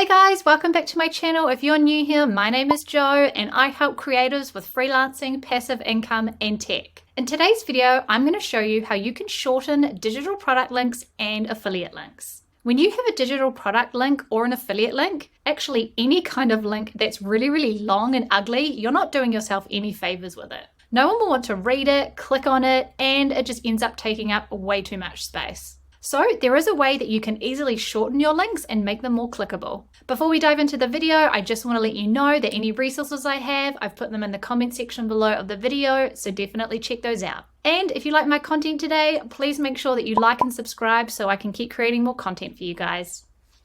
Hey guys, welcome back to my channel. If you're new here, my name is Jo and I help creators with freelancing, passive income, and tech. In today's video, I'm going to show you how you can shorten digital product links and affiliate links. When you have a digital product link or an affiliate link, actually any kind of link that's really long and ugly, you're not doing yourself any favors with it. No one will want to read it, click on it, and it just ends up taking up way too much space. So there is a way that you can easily shorten your links and make them more clickable. Before we dive into the video, I just want to let you know that any resources I have, I've put them in the comment section below of the video, so definitely check those out. And if you like my content today, please make sure that you like and subscribe so I can keep creating more content for you guys.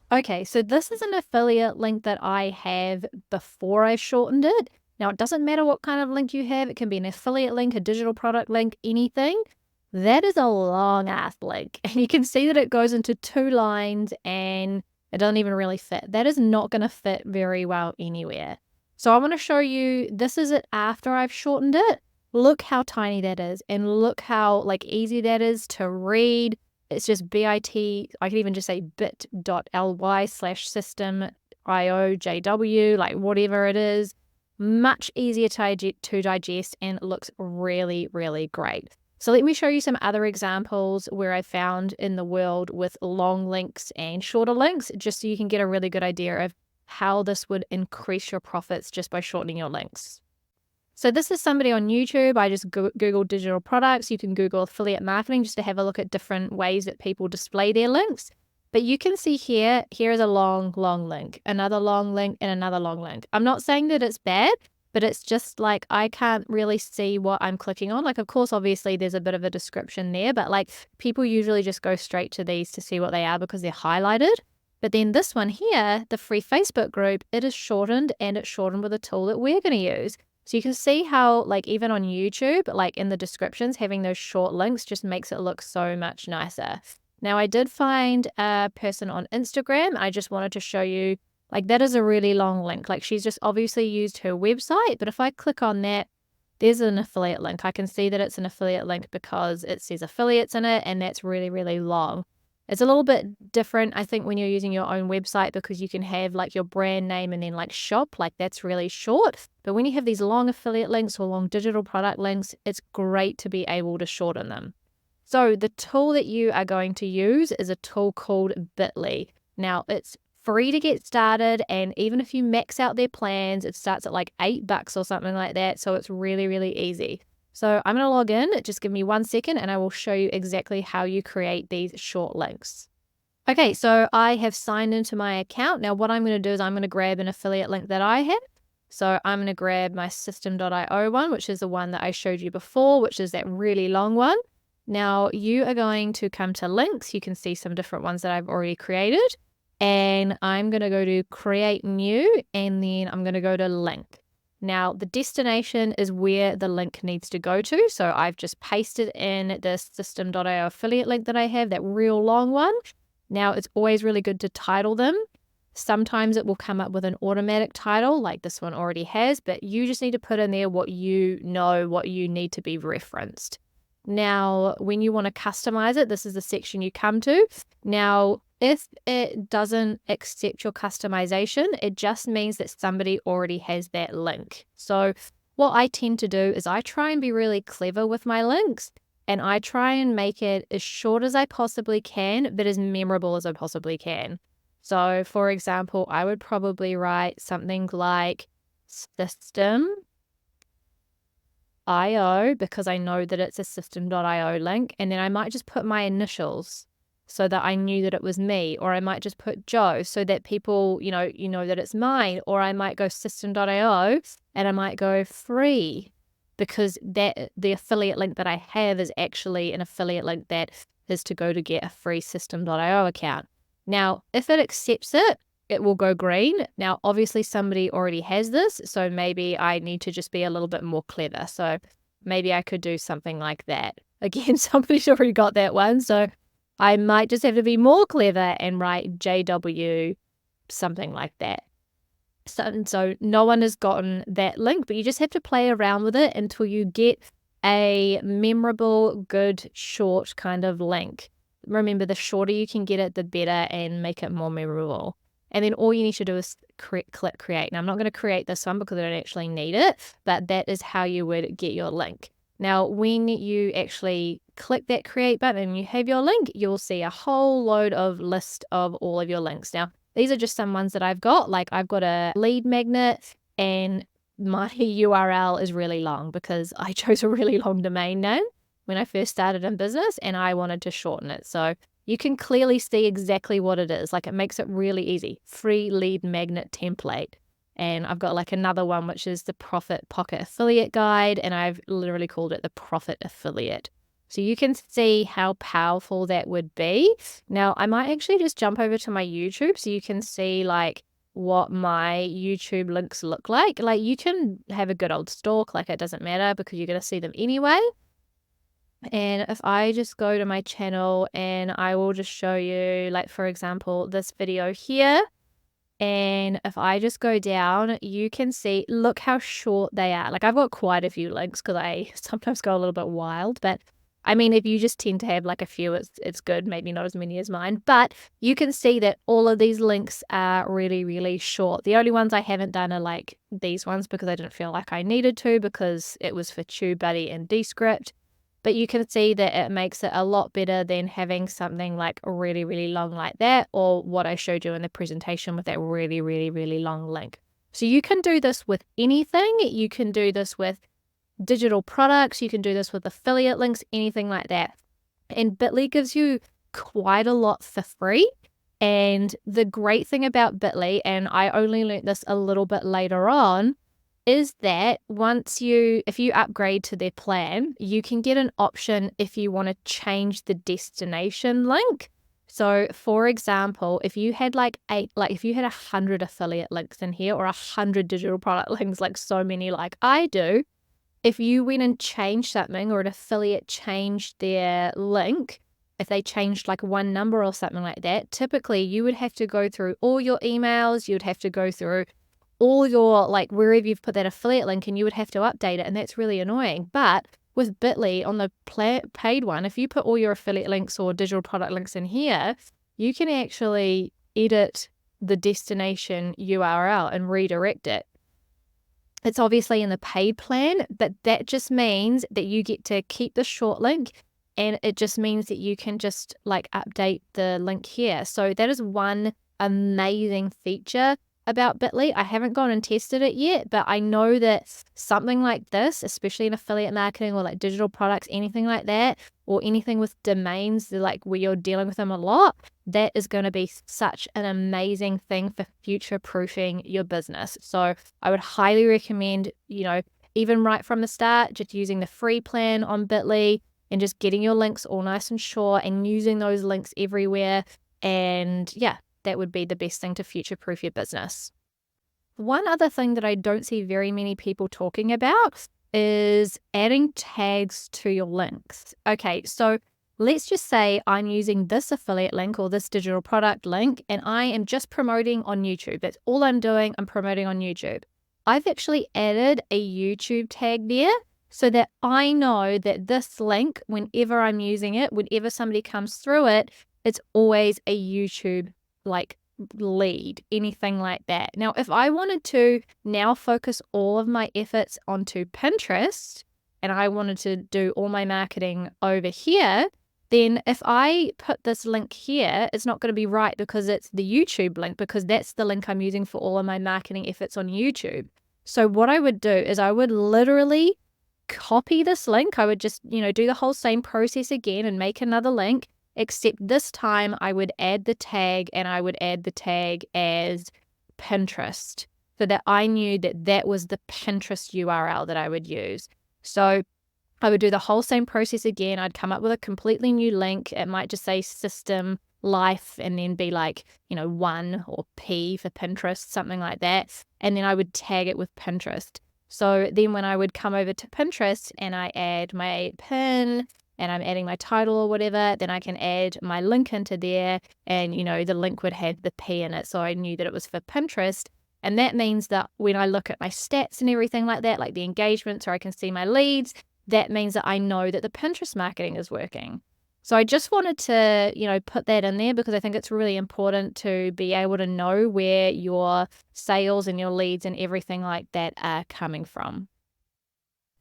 Okay, so this is an affiliate link that I have before I shortened it. Now, it doesn't matter what kind of link you have. It can be an affiliate link, a digital product link, anything. That is a long ass link, and you can see that it goes into 2 lines and it doesn't even really fit. That is not going to fit very well anywhere. So I want to show you, this is it after I've shortened it. Look how tiny that is, and look how easy that is to read. It's just bit, I could even just say bit.ly/system.io.jw, whatever it is. Much easier to digest, and it looks really great. So let me show you some other examples where I found in the world with long links and shorter links, just so you can get a really good idea of how this would increase your profits just by shortening your links. So this is somebody on YouTube. I just Googled digital products. You can Google affiliate marketing just to have a look at different ways that people display their links. But you can see here is a long link, another long link, and another long link. I'm not saying that it's bad, but it's just I can't really see what I'm clicking on. Of course, obviously there's a bit of a description there, but people usually just go straight to these to see what they are because they're highlighted. But then this one here, the free Facebook group, it is shortened, and it's shortened with a tool that we're going to use. So you can see how even on YouTube, in the descriptions, having those short links just makes it look so much nicer. Now, I did find a person on Instagram. I just wanted to show you, that is a really long link. She's just obviously used her website, but if I click on that, there's an affiliate link. I can see that it's an affiliate link because it says affiliates in it, and that's really long. It's a little bit different, I think, when you're using your own website, because you can have your brand name and then shop, that's really short. But when you have these long affiliate links or long digital product links, it's great to be able to shorten them. So the tool that you are going to use is a tool called Bitly. Now, it's free to get started, and even if you max out their plans, it starts at $8 or something like that. So it's really easy. So I'm going to log in. Just give me 1 second and I will show you exactly how you create these short links. Okay, so I have signed into my account. Now what I'm going to do is I'm going to grab an affiliate link that I have. So I'm going to grab my system.io one, which is the one that I showed you before, which is that really long one. Now you are going to come to links. You can see some different ones that I've already created. And I'm going to go to create new, and then I'm going to go to link. Now the destination is where the link needs to go to. So I've just pasted in the system.io affiliate link that I have, that real long one. Now it's always really good to title them. Sometimes it will come up with an automatic title like this one already has, but you just need to put in there what you know, what you need to be referenced. Now, when you want to customize it, this is the section you come to. Now, if it doesn't accept your customization, it just means that somebody already has that link. So what I tend to do is I try and be really clever with my links, and I try and make it as short as I possibly can, but as memorable as I possibly can. So for example, I would probably write something like system.io, because I know that it's a system.io link, and then I might just put my initials so that I knew that it was me, or I might just put Joe so that people, you know that it's mine, or I might go system.io and I might go free, because that the affiliate link that I have is actually an affiliate link that is to go to get a free system.io account. Now, if it accepts it, it will go green. Now, obviously somebody already has this, so maybe I need to just be a little bit more clever. So maybe I could do something like that. Again, somebody's already got that one, so I might just have to be more clever and write JW, something like that. So no one has gotten that link, but you just have to play around with it until you get a memorable, good, short kind of link. Remember, the shorter you can get it, the better, and make it more memorable. And then all you need to do is click create. Now, I'm not going to create this one because I don't actually need it, but that is how you would get your link. Now, when you actually click that create button and you have your link, you'll see a whole load of list of all of your links. Now, these are just some ones that I've got. Like I've got a lead magnet, and my URL is really long because I chose a really long domain name when I first started in business and I wanted to shorten it. So you can clearly see exactly what it is. Like it makes it really easy. Free lead magnet template. And I've got like another one, which is the Profit Pocket Affiliate Guide. And I've literally called it the Profit Affiliate. So you can see how powerful that would be. Now, I might actually just jump over to my YouTube so you can see like what my YouTube links look like. Like you can have a good old stalk, like it doesn't matter because you're going to see them anyway. And if I just go to my channel and I will just show you, like, for example, this video here. And if I just go down, you can see, look how short they are. Like I've got quite a few links because I sometimes go a little bit wild, but I mean, if you just tend to have like a few, it's good, maybe not as many as mine, but you can see that all of these links are really, really short. The only ones I haven't done are like these ones because I didn't feel like I needed to because it was for TubeBuddy and Descript. But you can see that it makes it a lot better than having something like really, really long like that, or what I showed you in the presentation with that really, really, really long link. So you can do this with anything. You can do this with digital products. You can do this with affiliate links, anything like that. And Bitly gives you quite a lot for free. And the great thing about Bitly, and I only learned this a little bit later on, is that if you upgrade to their plan, you can get an option if you want to change the destination link. So for example, if you had if you had 100 affiliate links in here or 100 digital product links, like so many like I do, if you went and changed something or an affiliate changed their link, if they changed like one number or something like that, typically you would have to go through all your emails, you would have to go through all your, like wherever you've put that affiliate link, and you would have to update it, and that's really annoying. But with Bitly on the paid one, if you put all your affiliate links or digital product links in here, you can actually edit the destination URL and redirect it. It's obviously in the paid plan, but that just means that you get to keep the short link, and it just means that you can just like update the link here. So that is one amazing feature about Bitly. I haven't gone and tested it yet, but I know that something like this, especially in affiliate marketing or like digital products, anything like that, or anything with domains, like where you're dealing with them a lot, that is going to be such an amazing thing for future proofing your business. So I would highly recommend, even right from the start, just using the free plan on Bitly and just getting your links all nice and short and using those links everywhere. And yeah, that would be the best thing to future-proof your business. One other thing that I don't see very many people talking about is adding tags to your links. Okay, so let's just say I'm using this affiliate link or this digital product link, and I am just promoting on YouTube. That's all I'm doing. I'm promoting on YouTube. I've actually added a YouTube tag there so that I know that this link, whenever I'm using it, whenever somebody comes through it, it's always a YouTube like lead, anything like that. Now, if I wanted to now focus all of my efforts onto Pinterest and I wanted to do all my marketing over here, then if I put this link here, it's not going to be right because it's the YouTube link, because that's the link I'm using for all of my marketing efforts on YouTube. So what I would do is I would literally copy this link. I would just, do the whole same process again and make another link. Except this time I would add the tag, and I would add the tag as Pinterest so that I knew that that was the Pinterest URL that I would use. So I would do the whole same process again. I'd come up with a completely new link. It might just say System Life and then be like, 1 or P for Pinterest, something like that. And then I would tag it with Pinterest. So then when I would come over to Pinterest and I add my pin, and I'm adding my title or whatever, then I can add my link into there, and the link would have the P in it, so I knew that it was for Pinterest. And that means that when I look at my stats and everything like that, like the engagements, or I can see my leads, that means that I know that the Pinterest marketing is working. So I just wanted to, put that in there because I think it's really important to be able to know where your sales and your leads and everything like that are coming from.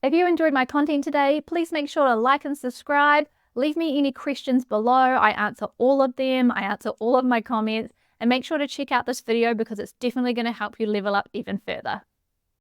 If you enjoyed my content today, please make sure to like and subscribe. Leave me any questions below. I answer all of them. I answer all of my comments. And make sure to check out this video because it's definitely going to help you level up even further.